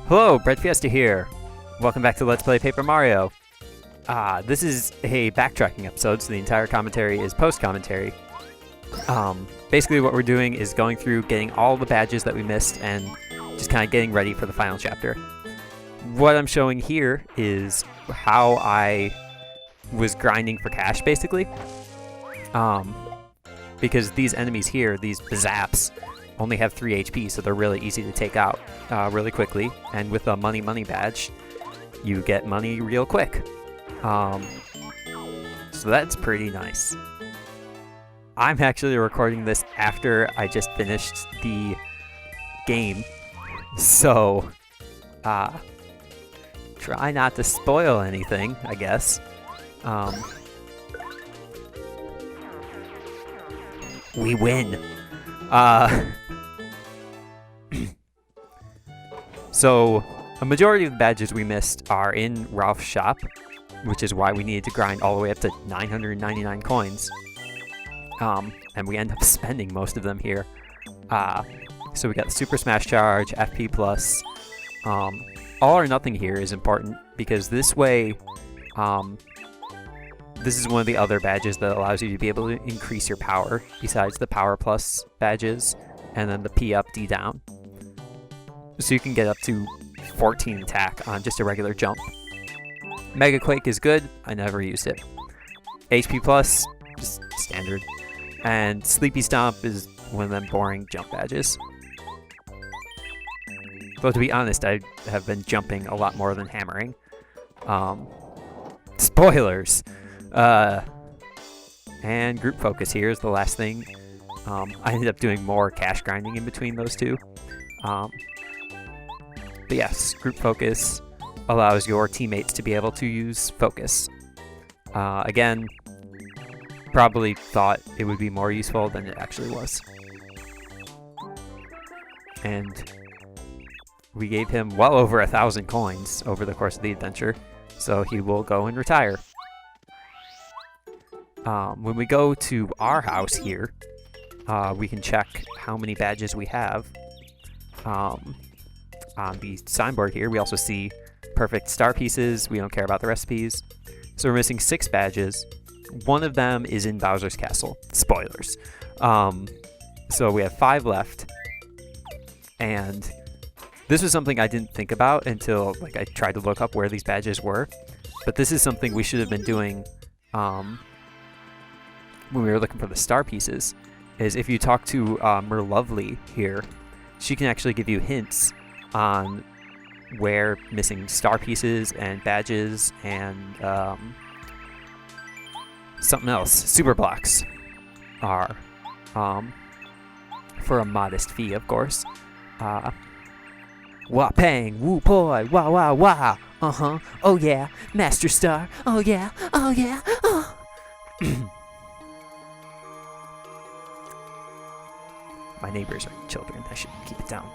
Hello, breadfiesta here. Welcome back to Let's Play Paper Mario. This is a backtracking episode, so the entire commentary is post-commentary. Basically what we're doing is going through getting all the badges that we missed and just kind of getting ready for the final chapter. What I'm showing here is how I was grinding for cash, basically. Because these enemies here, these zaps, only have 3 HP, so they're really easy to take out really quickly. And with a money badge, you get money real quick. So that's pretty nice. I'm actually recording this after I just finished the game, so try not to spoil anything, I guess. We win. So, a majority of the badges we missed are in Ralph's shop, which is why we needed to grind all the way up to 999 coins. And we end up spending most of them here. So we got the Super Smash Charge, FP+. All or Nothing here is important, because this way, this is one of the other badges that allows you to be able to increase your power, besides the Power Plus badges, and then the P up, D down. So you can get up to 14 attack on just a regular jump. Mega Quake is good, I never used it. HP Plus, just standard. And Sleepy Stomp is one of them boring jump badges. Though to be honest, I have been jumping a lot more than hammering. Spoilers! And Group Focus here is the last thing. I ended up doing more cash grinding in between those two. But yes, Group Focus allows your teammates to be able to use Focus. Again, probably thought it would be more useful than it actually was. And we gave him well over 1,000 coins over the course of the adventure, so he will go and retire. When we go to our house here, we can check how many badges we have. On the signboard here, we also see perfect star pieces. We don't care about the recipes. So we're missing 6 badges. One of them is in Bowser's Castle. Spoilers. So we have 5 left. And this was something I didn't think about until I tried to look up where these badges were. But this is something we should have been doing when we were looking for the star pieces. Is if you talk to Merlovely here, she can actually give you hints on where missing star pieces and badges and something else, super blocks, are, for a modest fee, of course. Wah pang, woo poi, wah wah wah, oh yeah, Master Star, oh yeah, oh. My neighbors are children, I should keep it down.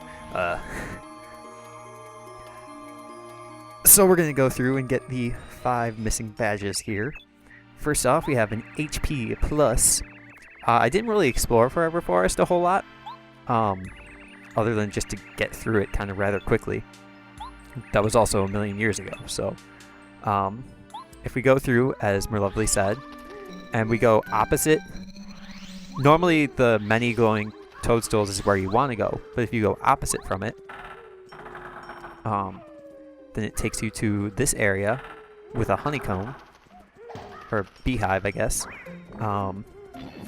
So we're going to go through and get the 5 missing badges here. First off, we have an HP Plus. I didn't really explore Forever Forest a whole lot, other than just to get through it kind of rather quickly. That was also a million years ago, so if we go through, as Merlovely said, and we go opposite, normally the many glowing toadstools is where you want to go, but if you go opposite from it, then it takes you to this area with a honeycomb, or beehive, I guess. I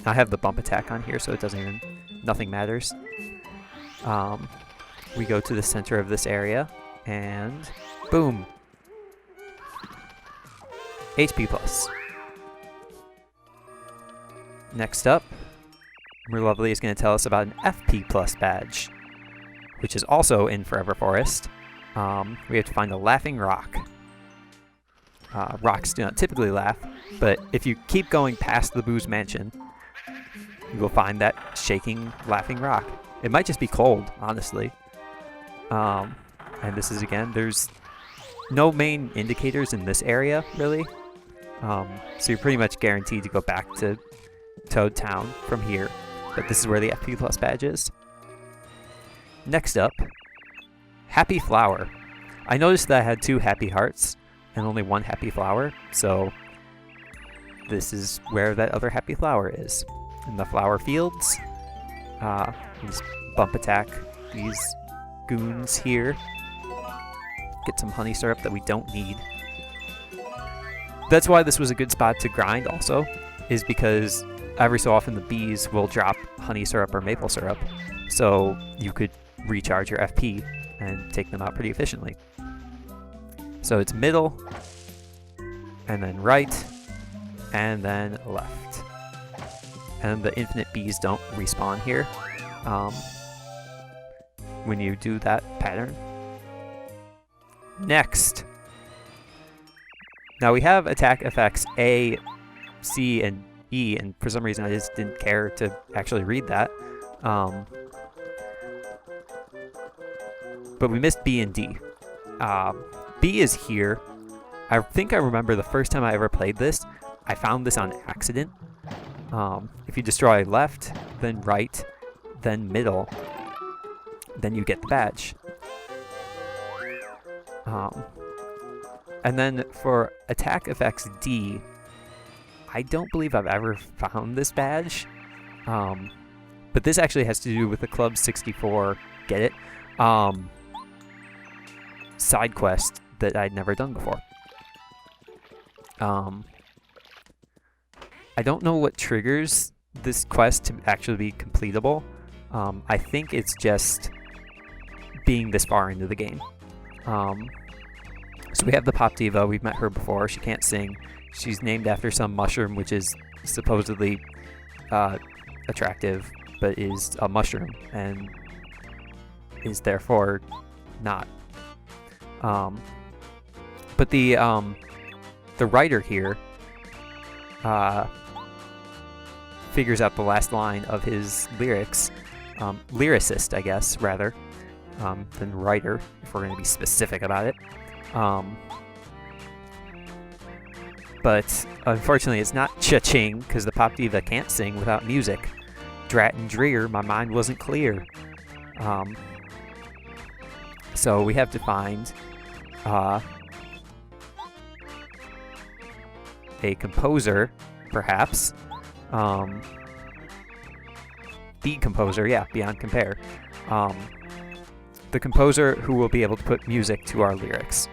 have the bump attack on here, so it doesn't even, nothing matters. We go to the center of this area, and boom! HP Plus. Next up, Merlovely is going to tell us about an FP Plus badge, which is also in Forever Forest. We have to find a laughing rock. Rocks do not typically laugh, but if you keep going past the Boo's mansion, you will find that shaking, laughing rock. It might just be cold, honestly. And this is, again, there's no main indicators in this area, really. So you're pretty much guaranteed to go back to Toad Town from here. But this is where the FP Plus badge is. Next up, Happy Flower. I noticed that I had 2 happy hearts and only 1 happy flower, so this is where that other happy flower is. In the flower fields. Just bump attack these goons here. Get some honey syrup that we don't need. That's why this was a good spot to grind also, is because every so often the bees will drop honey syrup or maple syrup, so you could recharge your FP and take them out pretty efficiently. So it's middle, and then right, and then left. And the infinite bees don't respawn here when you do that pattern. Next. Now we have attack effects A, C, and E, and for some reason I just didn't care to actually read that. But we missed B and D. B is here. I think I remember the first time I ever played this, I found this on accident. If you destroy left, then right, then middle, then you get the badge. And then for attack effects D, I don't believe I've ever found this badge. But this actually has to do with the Club 64, get it? Side quest that I'd never done before. I don't know what triggers this quest to actually be completable. I think it's just being this far into the game. So we have the Pop Diva. We've met her before. She can't sing. She's named after some mushroom, which is supposedly attractive, but is a mushroom and is therefore not. But the writer here figures out the last line of his lyrics. Lyricist, I guess, rather, than writer, if we're going to be specific about it. But unfortunately, it's not cha-ching, because the Pop Diva can't sing without music. Drat and drear, my mind wasn't clear. So we have to find a composer, perhaps. The composer, yeah, beyond compare. The composer who will be able to put music to our lyrics.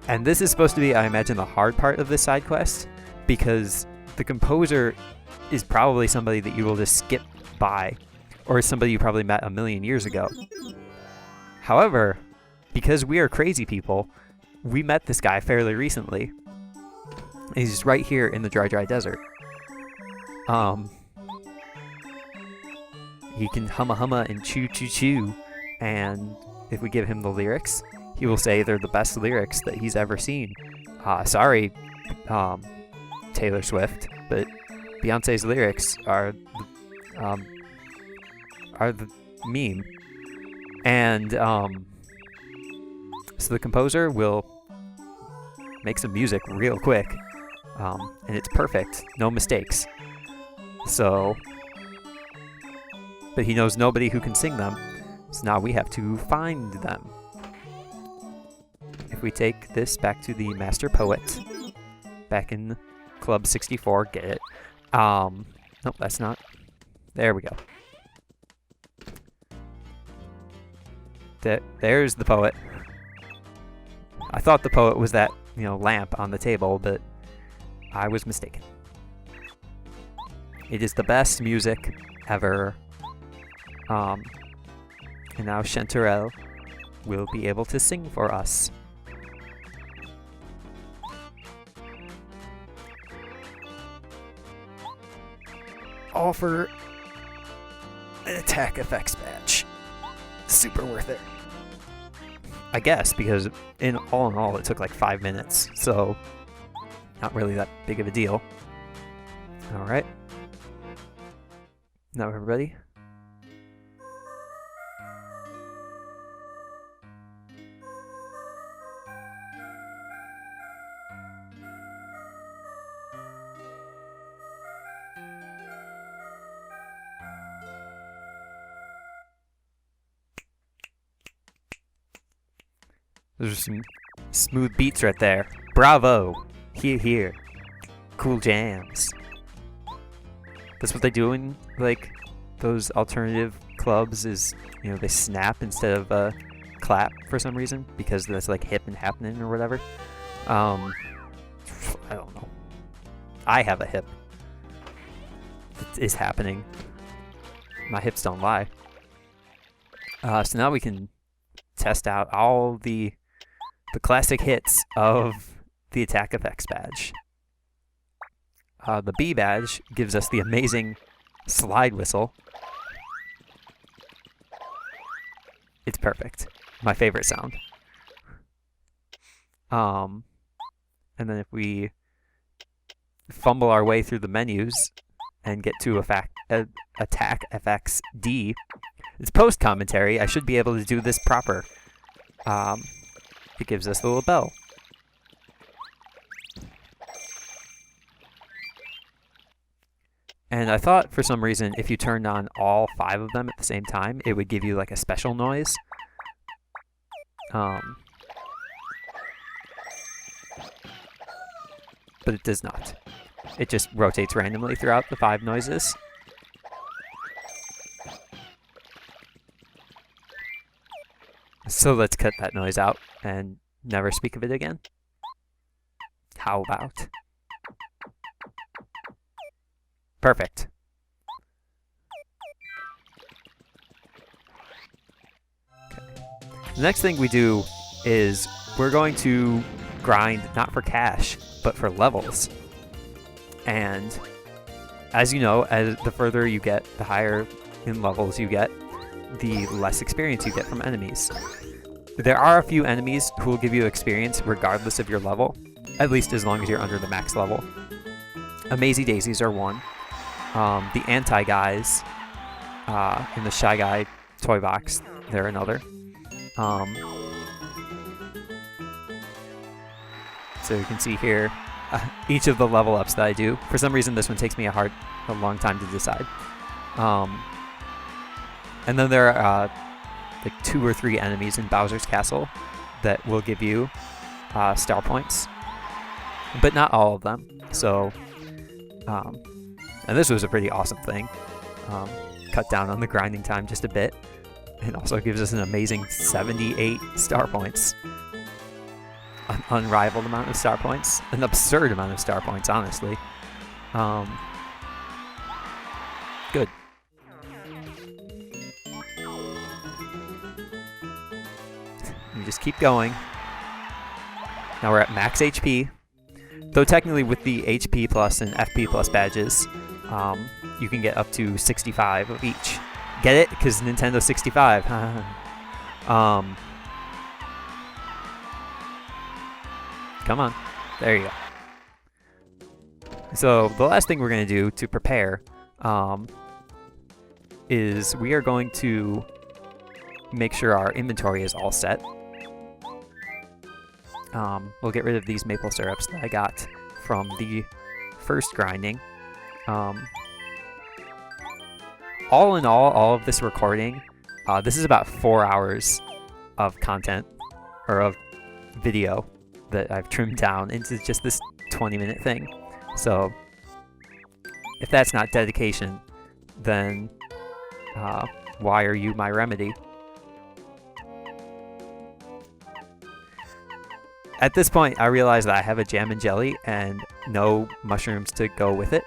And this is supposed to be, I imagine, the hard part of this side quest, because the composer is probably somebody that you will just skip by, or somebody you probably met a million years ago. However, because we are crazy people, we met this guy fairly recently. He's just right here in the dry desert. He can humma and choo, and if we give him the lyrics, he will say they're the best lyrics that he's ever seen. Sorry, Taylor Swift, but Beyonce's lyrics are the meme. And so the composer will make some music real quick, and it's perfect, no mistakes. So, but he knows nobody who can sing them, so now we have to find them. If we take this back to the Master Poet, back in Club 64, get it? Nope, that's not. There we go. There's the poet. I thought the poet was that, lamp on the table, but I was mistaken. It is the best music ever. And now Chanterelle will be able to sing for us. All for an attack effects badge. Super worth it. I guess, because in all, it took like 5 minutes, so not really that big of a deal. Alright. Now everybody. Those are some smooth beats right there. Bravo! Here, here. Cool jams. That's what they do in, like, those alternative clubs is, you know, they snap instead of clap for some reason, because that's, like, hip and happening or whatever. I don't know. I have a hip. It is happening. My hips don't lie. So now we can test out all the classic hits of the attack effects badge. The B badge gives us the amazing slide whistle. It's perfect. My favorite sound. And then if we fumble our way through the menus and get to attack FX D, it's post commentary. I should be able to do this proper. It gives us the little bell. And I thought for some reason if you turned on all 5 of them at the same time, it would give you like a special noise. But it does not. It just rotates randomly throughout the 5 noises. So let's cut that noise out and never speak of it again. How about? Perfect. Okay. The next thing we do is we're going to grind not for cash, but for levels. And as you know, as the further you get, the higher in levels you get, the less experience you get from enemies. There are a few enemies who will give you experience regardless of your level, at least as long as you're under the max level. Amazy Daisies are one. The anti-guys in the Shy Guy toy box, they're another. So you can see here each of the level ups that I do. For some reason this one takes me a long time to decide. And then there are like 2 or 3 enemies in Bowser's Castle that will give you star points, but not all of them. So, and this was a pretty awesome thing. Cut down on the grinding time just a bit. It also gives us an amazing 78 star points. An unrivaled amount of star points. An absurd amount of star points, honestly. Good. We just keep going. Now we're at max HP. Though technically with the HP plus and FP plus badges, you can get up to 65 of each. Get it? Because Nintendo 65. Come on. There you go. So the last thing we're going to do to prepare is we are going to make sure our inventory is all set. We'll get rid of these maple syrups that I got from the first grinding. All in all of this recording, this is about 4 hours of content, or of video, that I've trimmed down into just this 20-minute thing. So, if that's not dedication, then why are you my remedy? At this point, I realize that I have a jam and jelly and no mushrooms to go with it.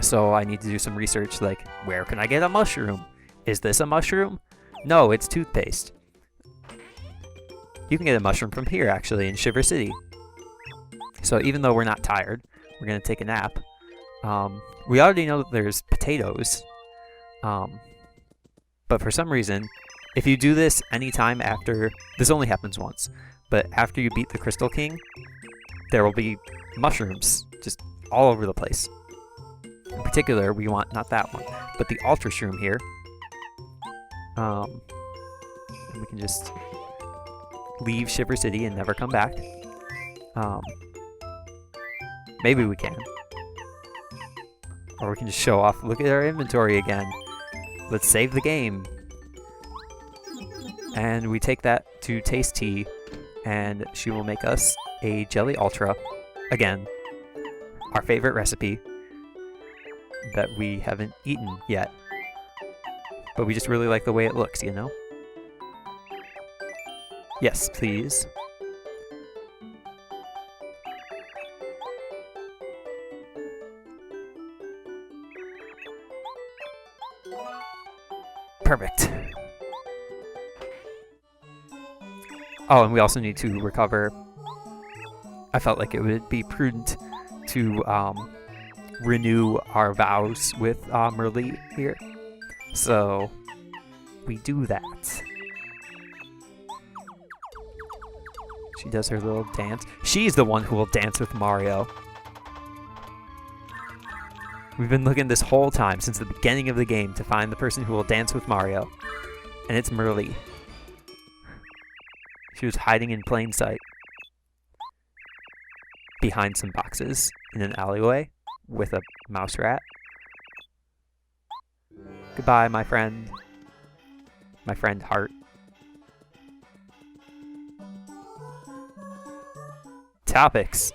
So I need to do some research, like, where can I get a mushroom? Is this a mushroom? No, it's toothpaste. You can get a mushroom from here, actually, in Shiver City. So even though we're not tired, we're going to take a nap. We already know that there's potatoes. But for some reason, if you do this anytime after... This only happens once. But after you beat the Crystal King, there will be mushrooms just all over the place. In particular, we want not that one, but the Ultra Shroom here. And we can just leave Shiver City and never come back. Maybe we can. Or we can just show off, look at our inventory again. Let's save the game. And we take that to Taste Tea and she will make us a jelly ultra. Again, our favorite recipe that we haven't eaten yet, but we just really like the way it looks, you know? Yes, please. Perfect. Oh, and we also need to recover. I felt like it would be prudent to renew our vows with Merlee here. So we do that. She does her little dance. She's the one who will dance with Mario. We've been looking this whole time, since the beginning of the game, to find the person who will dance with Mario. And it's Merlee. She was hiding in plain sight behind some boxes in an alleyway with a mouse rat. Goodbye, my friend. My friend Heart. Topics.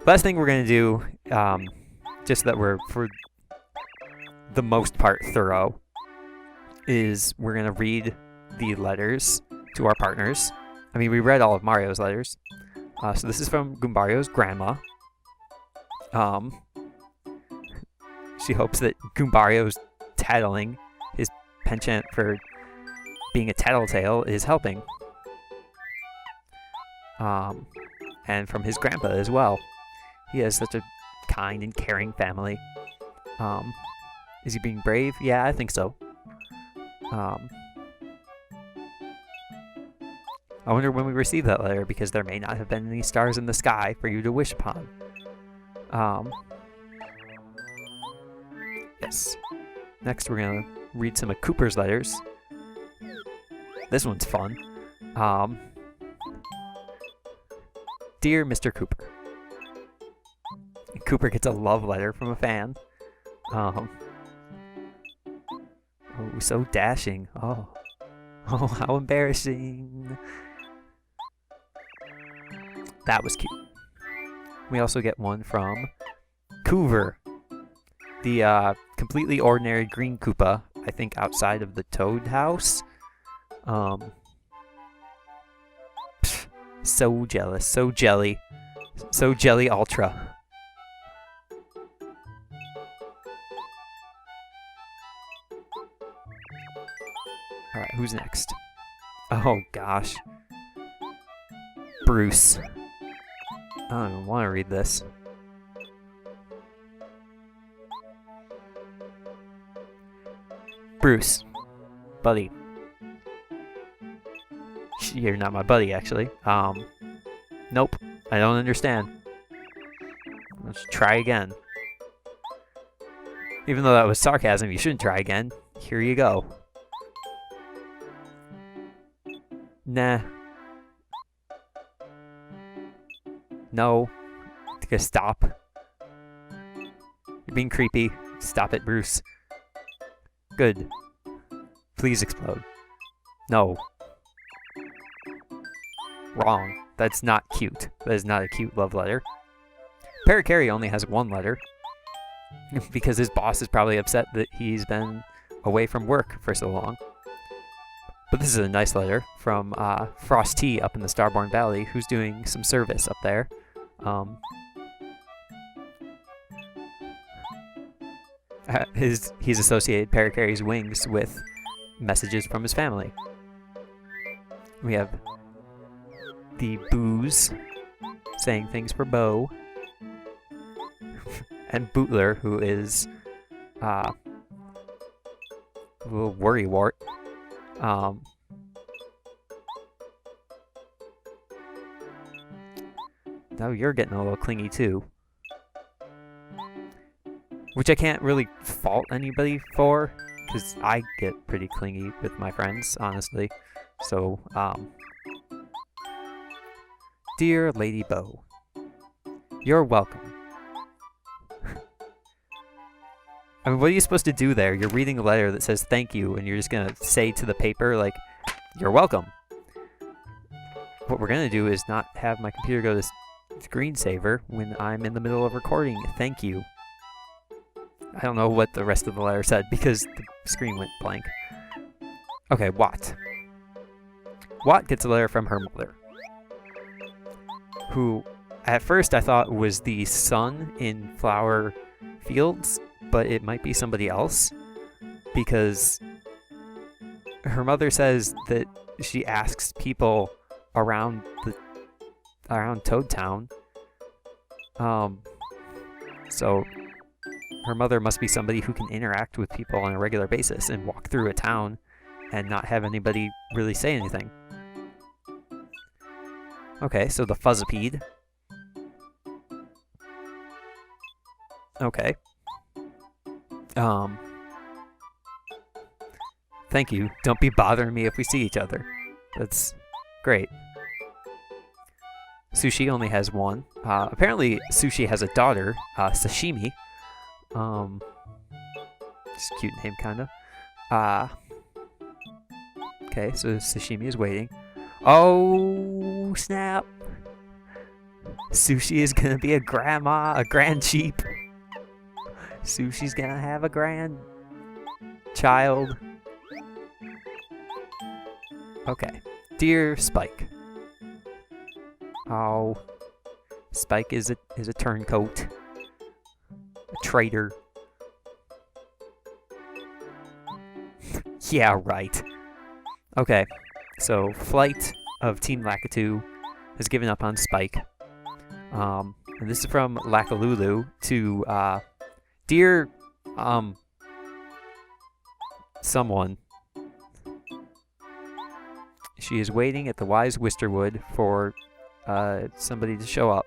Last thing we're going to do, just so that we're, for the most part, thorough, is we're going to read the letters to our partners. I mean, we read all of Mario's letters. So this is from Goombario's grandma. She hopes that Goombario's tattling, his penchant for being a tattletale, is helping. And from his grandpa as well. He has such a kind and caring family. Is he being brave? Yeah, I think so. I wonder when we receive that letter, because there may not have been any stars in the sky for you to wish upon. Yes. Next, we're going to read some of Cooper's letters. This one's fun. Dear Mr. Cooper. Cooper gets a love letter from a fan. Oh, so dashing. Oh, how embarrassing. That was cute. We also get one from Coover, the completely ordinary green Koopa, I think outside of the Toad house. So jealous, so jelly ultra. Alright, who's next? Oh gosh. Bruce. I don't even want to read this. Bruce. Buddy. You're not my buddy, actually. Nope. I don't understand. Let's try again. Even though that was sarcasm, you shouldn't try again. Here you go. Nah. No. Just stop. You're being creepy. Stop it, Bruce. Good. Please explode. No. Wrong. That's not cute. That is not a cute love letter. Parakarry only has one letter. Because his boss is probably upset that he's been away from work for so long. But this is a nice letter from Frosty up in the Starborn Valley, who's doing some service up there. He's associated Parakarry's wings with messages from his family. We have the Booze saying things for Bo. And Bootler, who is a little worrywart. Now you're getting a little clingy too. Which I can't really fault anybody for, because I get pretty clingy with my friends, honestly. So, Dear Lady Bo, you're welcome. I mean, what are you supposed to do there? You're reading a letter that says thank you, and you're just gonna say to the paper, like, you're welcome. what we're going to do is not have my computer go to screensaver when I'm in the middle of recording. Thank you. I don't know what the rest of the letter said because the screen went blank. Okay, Watt. Watt gets a letter from her mother, who at first I thought was the sun in Flower Fields, but it might be somebody else because her mother says that she asks people around Toad Town. So her mother must be somebody who can interact with people on a regular basis and walk through a town and not have anybody really say anything. Okay, so the Fuzzipede. Okay. Thank you. Don't be bothering me if we see each other. That's great. Sushi only has one. Apparently, Sushi has a daughter, Sashimi. Just a cute name, kinda. Okay, so Sashimi is waiting. Oh, snap! Sushi is gonna be a grandma, a grand sheep. Sushi's gonna have a grandchild. Okay. Dear Spike. Oh. Spike is a turncoat. A traitor. Yeah, right. Okay. So, Flight of Team Lakitu has given up on Spike. And this is from Lakalulu to, Dear, someone. She is waiting at the Wise Wisterwood for, somebody to show up.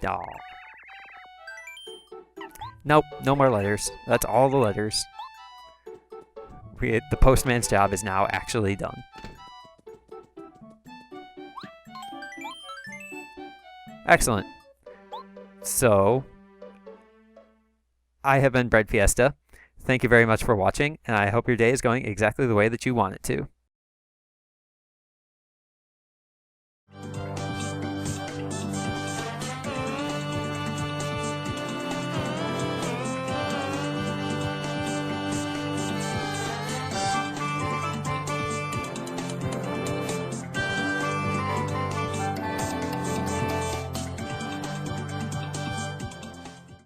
Aw. Nope, no more letters. That's all the letters. The postman's job is now actually done. Excellent. So, I have been Breadfiesta. Thank you very much for watching, and I hope your day is going exactly the way that you want it to.